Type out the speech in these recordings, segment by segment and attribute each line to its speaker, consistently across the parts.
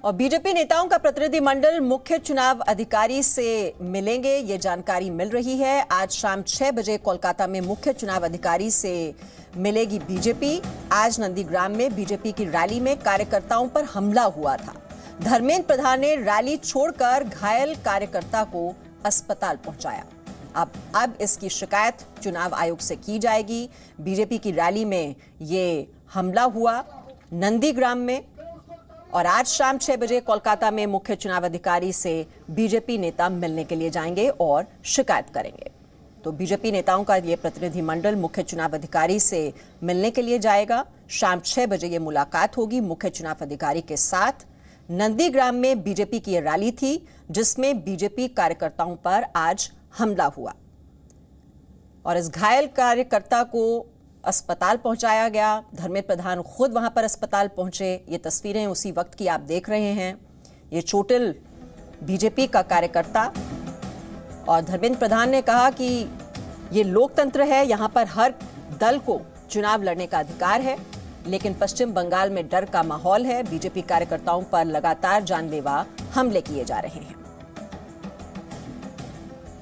Speaker 1: और बीजेपी नेताओं का प्रतिनिधिमंडल मुख्य चुनाव अधिकारी से मिलेंगे, ये जानकारी मिल रही है। आज शाम 6 बजे कोलकाता में मुख्य चुनाव अधिकारी से मिलेगी बीजेपी। आज नंदीग्राम में बीजेपी की रैली में कार्यकर्ताओं पर हमला हुआ था। धर्मेंद्र प्रधान ने रैली छोड़कर घायल कार्यकर्ता को अस्पताल पहुंचाया। अब इसकी शिकायत चुनाव आयोग से की जाएगी। बीजेपी की रैली में ये हमला हुआ नंदीग्राम में, और आज शाम 6 बजे कोलकाता में मुख्य चुनाव अधिकारी से बीजेपी नेता मिलने के लिए जाएंगे और शिकायत करेंगे। तो बीजेपी नेताओं का ये प्रतिनिधिमंडल मुख्य चुनाव अधिकारी से मिलने के लिए जाएगा। शाम 6 बजे ये मुलाकात होगी मुख्य चुनाव अधिकारी के साथ। नंदीग्राम में बीजेपी की रैली थी जिसमें बीजेपी कार्यकर्ताओं पर आज हमला हुआ और इस घायल कार्यकर्ता को अस्पताल पहुंचाया गया। धर्मेंद्र प्रधान खुद वहां पर अस्पताल पहुंचे। ये तस्वीरें उसी वक्त की आप देख रहे हैं। ये चोटिल बीजेपी का कार्यकर्ता, और धर्मेंद्र प्रधान ने कहा कि ये लोकतंत्र है, यहां पर हर दल को चुनाव लड़ने का अधिकार है, लेकिन पश्चिम बंगाल में डर का माहौल है। बीजेपी कार्यकर्ताओं पर लगातार जानलेवा हमले किए जा रहे हैं।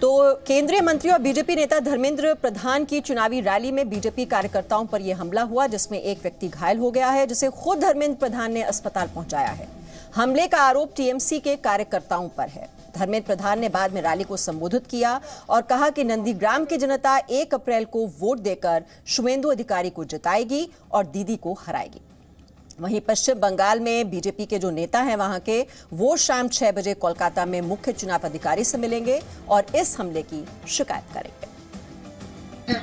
Speaker 1: तो केंद्रीय मंत्री और बीजेपी नेता धर्मेंद्र प्रधान की चुनावी रैली में बीजेपी कार्यकर्ताओं पर यह हमला हुआ, जिसमें एक व्यक्ति घायल हो गया है, जिसे खुद धर्मेंद्र प्रधान ने अस्पताल पहुंचाया है। हमले का आरोप टीएमसी के कार्यकर्ताओं पर है। धर्मेंद्र प्रधान ने बाद में रैली को संबोधित किया और कहा कि नंदीग्राम की जनता 1 अप्रैल को वोट देकर शुवेंदु अधिकारी को जिताएगी और दीदी को हराएगी। वहीं पश्चिम बंगाल में बीजेपी के जो नेता हैं वहां के, वो शाम 6 बजे कोलकाता में मुख्य चुनाव अधिकारी से मिलेंगे और इस हमले की शिकायत करेंगे।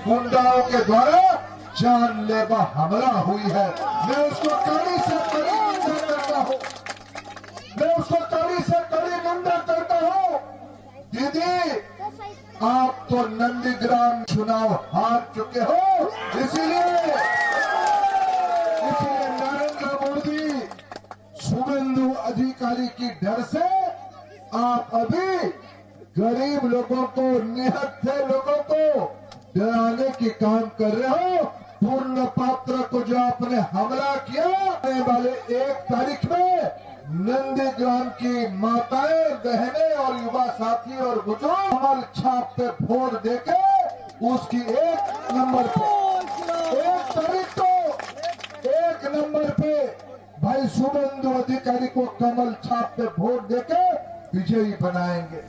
Speaker 2: गुंडाओं के द्वारा जानलेवा हमला हुई है। मैं उसको कड़ी से कड़ी निंदा करता हूँ। मैं उसको कड़ी से कड़ी निंदा करता हूँ। दीदी, आप तो नंदीग्राम चुनाव हार चुके हो, इसीलिए नरेंद्र मोदी शुवेंदु अधिकारी की डर से आप अभी गरीब लोगों को, निहत्थे लोगों को डराने की काम कर रहे हो। पूर्ण पात्र को जो आपने हमला किया, आने वाले 1 तारीख में नंदीग्राम की माताएं, बहनें और युवा साथी और बुजुर्ग कमल छाप पे वोट देके उसकी 1 नंबर पे 1 तारीख को 1 नंबर पे भाई शुवेंदु अधिकारी को कमल छाप पे वोट देके विजयी बनाएंगे।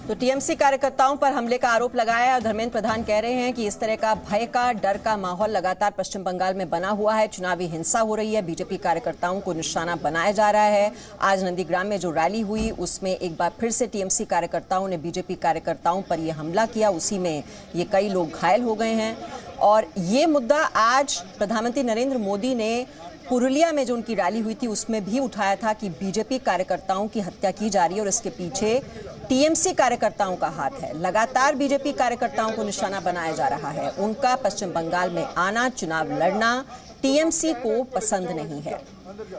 Speaker 1: तो टीएमसी कार्यकर्ताओं पर हमले का आरोप लगाया और धर्मेंद्र प्रधान कह रहे हैं कि इस तरह का भय का, डर का माहौल लगातार पश्चिम बंगाल में बना हुआ है। चुनावी हिंसा हो रही है, बीजेपी कार्यकर्ताओं को निशाना बनाया जा रहा है। आज नंदीग्राम में जो रैली हुई उसमें एक बार फिर से टीएमसी कार्यकर्ताओं ने बीजेपी कार्यकर्ताओं पर यह हमला किया। उसी में ये कई लोग घायल हो गए हैं। और ये मुद्दा आज प्रधानमंत्री नरेंद्र मोदी ने पुरुलिया में जो उनकी रैली हुई थी उसमें भी उठाया था कि बीजेपी कार्यकर्ताओं की हत्या की जा रही है और इसके पीछे टीएमसी कार्यकर्ताओं का हाथ है। लगातार बीजेपी कार्यकर्ताओं को निशाना बनाया जा रहा है। उनका पश्चिम बंगाल में आना, चुनाव लड़ना टीएमसी को पसंद नहीं है।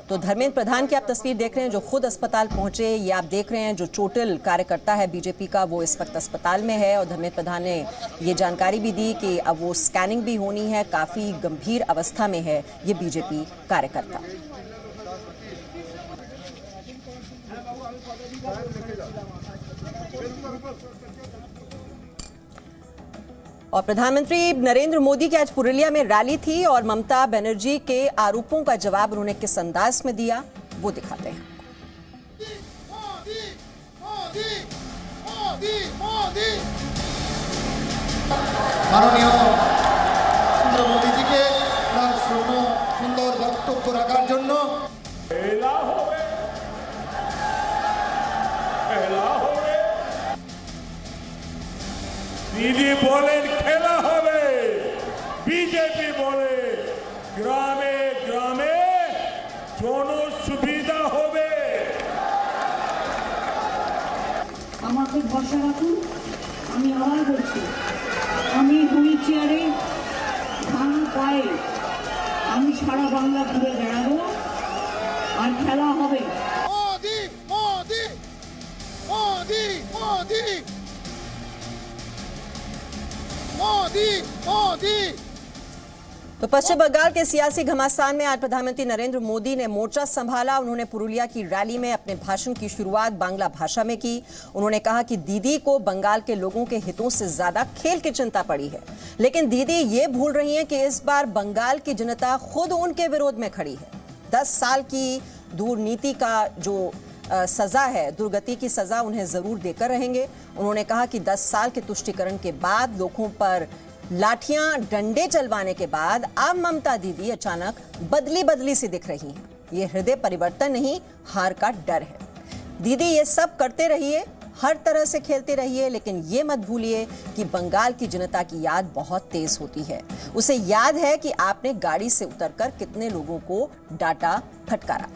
Speaker 1: तो धर्मेंद्र प्रधान की आप तस्वीर देख रहे हैं जो खुद अस्पताल पहुंचे। ये आप देख रहे हैं जो चोटिल कार्यकर्ता है बीजेपी का, वो इस वक्त अस्पताल में है। और धर्मेंद्र प्रधान ने ये जानकारी भी दी कि अब वो स्कैनिंग भी होनी है, काफी गंभीर अवस्था में है ये बीजेपी कार्यकर्ता। और प्रधानमंत्री नरेंद्र मोदी की आज पुरुलिया में रैली थी और ममता बनर्जी के आरोपों का जवाब उन्होंने किस अंदाज में दिया वो दिखाते हैं।
Speaker 3: माननीय सुंदर मोदी जी के सुंदर वक्तव्य रखार जन्य
Speaker 4: दीदी बोले खेला होवे, बीजेपी बोले ग्रामे ग्रामे जोनो सुविधा होवे।
Speaker 5: আমাকে ভরসা রাখুন। আমি আবার বলছি, আমি হুইল চেয়ারে ভাঙা পায়ে আমি সারা বাংলা ঘুরে বেড়াবো আর খেলা হবে।
Speaker 3: মোদি মোদি মোদি মোদি मोदी मोदी।
Speaker 1: तो पश्चिम बंगाल के सियासी घमासान में आज प्रधानमंत्री नरेंद्र मोदी ने मोर्चा संभाला। उन्होंने पुरुलिया की रैली में अपने भाषण की शुरुआत बांग्ला भाषा में की। उन्होंने कहा कि दीदी को बंगाल के लोगों के हितों से ज्यादा खेल की चिंता पड़ी है, लेकिन दीदी ये भूल रही हैं कि इस बार बंगाल की जनता खुद उनके विरोध में खड़ी है। 10 साल की दुर्नीति का जो सजा है, दुर्गति की सजा उन्हें जरूर देकर रहेंगे। उन्होंने कहा कि 10 साल के तुष्टीकरण के बाद लोगों पर लाठियां डंडे चलवाने के बाद अब ममता दीदी अचानक बदली सी दिख रही हैं। ये हृदय परिवर्तन नहीं, हार का डर है। दीदी ये सब करते रहिए, हर तरह से खेलते रहिए, लेकिन ये मत भूलिए कि बंगाल की जनता की याद बहुत तेज होती है। उसे याद है कि आपने गाड़ी से उतरकर कितने लोगों को डांटा, फटकारा।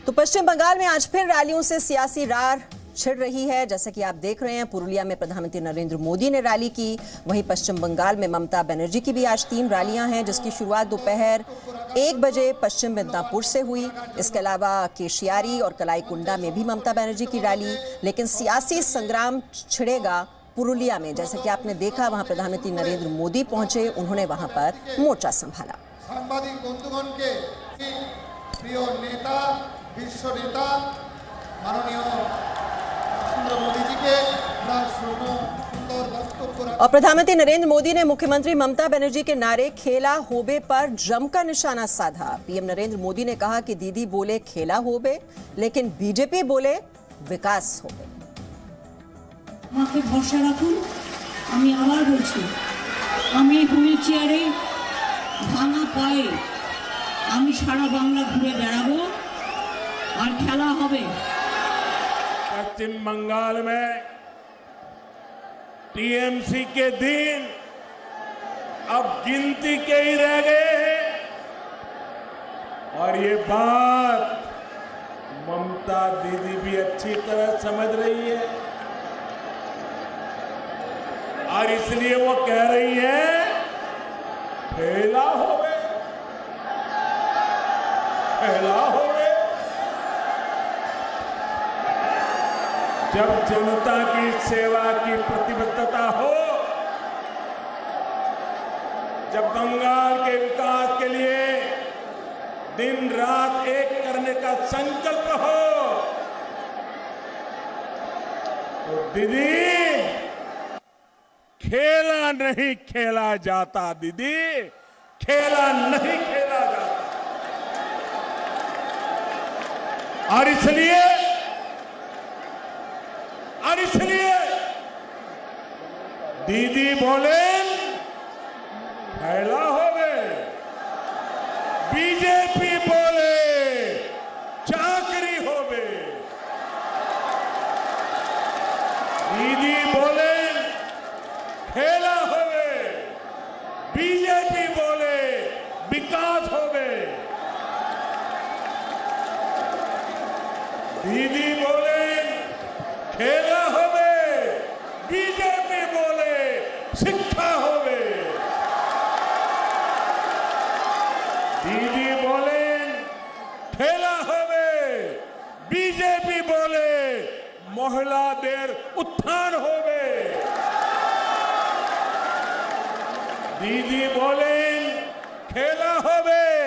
Speaker 1: तो पश्चिम बंगाल में आज फिर रैलियों से सियासी रार छिड़ रही है। जैसे कि आप देख रहे हैं, पुरुलिया में प्रधानमंत्री नरेंद्र मोदी ने रैली की। वहीं पश्चिम बंगाल में ममता बनर्जी की भी आज 3 रैलियां हैं, जिसकी शुरुआत दोपहर 1 बजे पश्चिम मिदनापुर से हुई। इसके अलावा केशियारी और कलाईकुंडा में भी ममता बनर्जी की रैली। लेकिन सियासी संग्राम छिड़ेगा पुरुलिया में। जैसे कि आपने देखा, वहां प्रधानमंत्री नरेंद्र मोदी पहुंचे, उन्होंने वहां पर मोर्चा संभाला।
Speaker 3: सांबादिक बंधुगण के प्रिय नेता, विश्व नेता माननीय मोदी जी के सुंदर वक्तव्य।
Speaker 1: और प्रधानमंत्री नरेंद्र मोदी ने मुख्यमंत्री ममता बनर्जी के नारे खेला होबे पर जमकर निशाना साधा। पीएम नरेंद्र मोदी ने कहा कि दीदी बोले खेला होबे, लेकिन बीजेपी बोले विकास होबे।
Speaker 5: আমাকে ভরসা রাখুন, আমি আবার বলছি, আমি হুইল চেয়ারে ভাঙা পায়ে আমি সারা বাংলা ঘুরে বেড়াবো আর খেলা হবে।
Speaker 4: पश्चिम बंगाल में टीएमसी के दिन अब गिनती के ही रह गए हैं और ये बात ममता दीदी भी अच्छी तरह समझ रही है और इसलिए वो कह रही है खेला हो गए, खेला हो गए। जब जनता की सेवा की प्रतिबद्धता हो, जब बंगाल के विकास के लिए दिन रात एक करने का संकल्प हो, तो दीदी खेला नहीं खेला जाता, दीदी खेला नहीं खेला जाता। और इसलिए दीदी बोले खेला हो गए, बीजेपी बोले चाकरी हो गए। दीदी बोले खेला हो गए, बीजेपी बोले विकास हो गए। दीदी बोले खेला हो गए, बीजेपी बोले शिक्षा हो गए। दीदी बोले खेला हो गए, बीजेपी बोले महिला देर उत्थान हो गए। दीदी बोले खेला हो गए,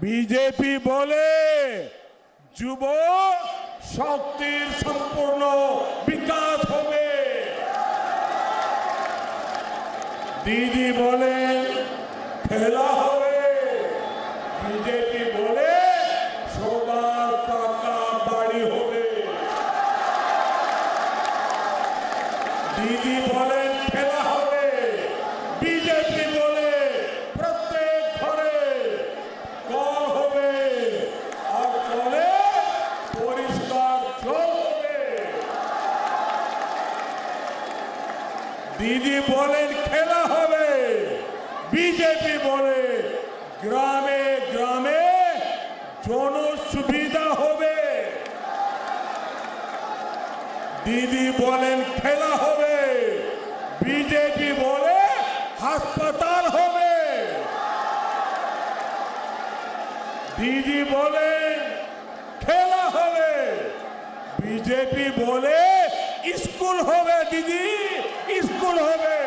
Speaker 4: बीजेपी बोले যুব শক্তির সম্পূর্ণ বিকাশ হবে। দিদি বলে খেলা হবে, বিজেপি বলে সবার পাকা বাড়ি হবে। দিদি বলেন খেলা হবে, বিজেপি বলে প্রত্যেক ঘরে কল হবে আর কলে পরিষ্কার জল হবে। দিদি বলেন খেলা হবে, বিজেপি বলে গ্রামে গ্রামে জনসুবিধা হবে। দিদি বলেন খেলা হবে, বিজেপি বলে হাসপাতাল হবে। দিদি বলেন খেলা হবে, বিজেপি বলে স্কুল হবে। দিদি স্কুল হবে।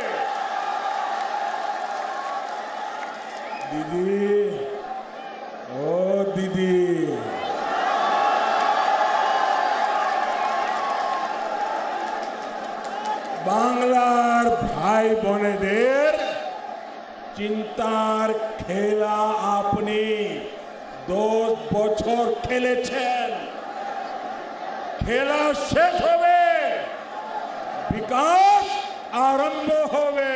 Speaker 4: दीदी, ओ दीदी, बांग्लार भाई बोनेदेर चिंतार खेला आपनी 2 বছর খেলেছেন, খেলা শেষ হবে, विकास आरंभ होवे।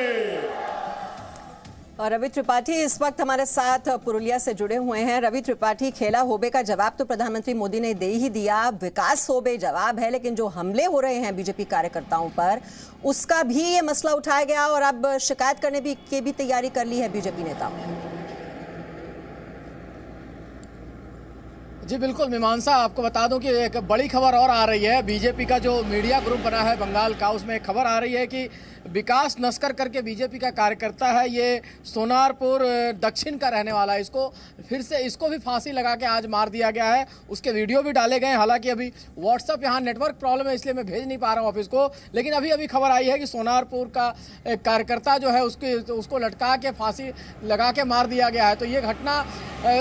Speaker 1: और रवि त्रिपाठी इस वक्त हमारे साथ पुरुलिया से जुड़े हुए हैं। रवि त्रिपाठी, खेला होबे का जवाब तो प्रधानमंत्री मोदी ने दे ही दिया, विकास होबे जवाब है, लेकिन जो हमले हो रहे हैं बीजेपी कार्यकर्ताओं पर, उसका भी ये मसला उठाया गया और अब शिकायत करने की भी तैयारी कर ली है बीजेपी नेताओं ने।
Speaker 6: जी बिल्कुल मीमांसा, आपको बता दूं कि एक बड़ी खबर और आ रही है। बीजेपी का जो मीडिया ग्रुप बना है बंगाल का, उसमें एक खबर आ रही है कि विकास नस्कर करके बीजेपी का कार्यकर्ता है, ये सोनारपुर दक्षिण का रहने वाला है। इसको भी फांसी लगा के आज मार दिया गया है। उसके वीडियो भी डाले गए हैं। हालांकि अभी व्हाट्सएप यहाँ नेटवर्क प्रॉब्लम है, इसलिए मैं भेज नहीं पा रहा हूँ ऑफिस को, लेकिन अभी खबर आई है कि सोनारपुर का एक कार्यकर्ता जो है उसको लटका के फांसी लगा के मार दिया गया है। तो ये घटना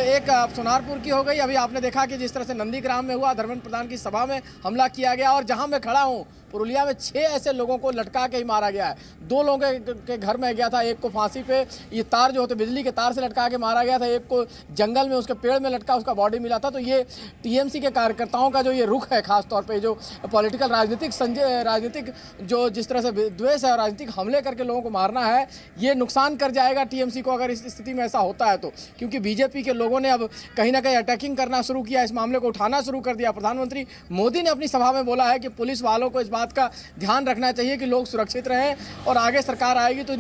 Speaker 6: एक सोनारपुर की हो गई। अभी आपने देखा कि जिस तरह से नंदीग्राम में हुआ, धर्मेंद्र प्रधान की सभा में हमला किया गया, और जहां मैं खड़ा हूं पुरुलिया में 6 ऐसे लोगों को लटका के ही मारा गया है। 2 लोगों के घर में गया था, एक को फांसी पे ये तार जो होते बिजली के तार से लटका के मारा गया था, एक को जंगल में उसके पेड़ में लटका उसका बॉडी मिला था। तो ये टीएमसी के कार्यकर्ताओं का जो ये रुख है, खासतौर पर जो पॉलिटिकल राजनीतिक जो जिस तरह से द्वेष है और राजनीतिक हमले करके लोगों को मारना है, ये नुकसान कर जाएगा टीएमसी को अगर इस स्थिति में ऐसा होता है तो। क्योंकि बीजेपी के लोगों ने अब कहीं ना कहीं अटैकिंग करना शुरू किया, इस मामले को उठाना शुरू कर दिया। प्रधानमंत्री मोदी ने अपनी सभा में बोला है कि पुलिस वालों को इस बात का ध्यान रखना चाहिए कि लोग सुरक्षित रहें, और आगे सरकार आएगी तो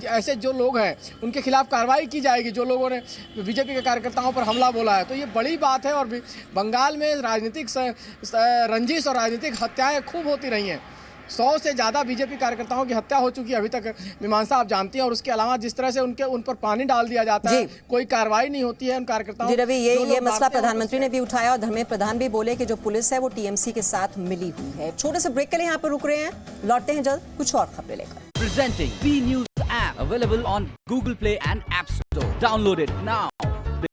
Speaker 6: ऐसे जो लोग हैं उनके खिलाफ कार्रवाई की जाएगी जो लोगों ने बीजेपी के कार्यकर्ताओं पर हमला बोला है। तो ये बड़ी बात है। और बंगाल में राजनीतिक रंजिश और राजनीतिक हत्याएं खूब होती रही हैं। 100 से ज़्यादा बीजेपी कार्यकर्ताओं की हत्या हो चुकी है अभी तक, मीमांसा आप जानती हैं। और उसके अलावा जिस तरह से उन पर पानी डाल दिया जाता है, कोई कार्रवाई नहीं होती है उन कार्यकर्ताओं।
Speaker 1: जी रवि, ये मसला प्रधानमंत्री ने भी उठाया और धर्मेंद्र प्रधान भी बोले कि जो पुलिस है वो टीएमसी के साथ मिली हुई है। छोटे से ब्रेक के लिए यहाँ पर रुक रहे हैं, लौटते हैं जल्द कुछ और खबरें लेकर।
Speaker 7: Presenting B News app available on Google Play and App Store. Download it now.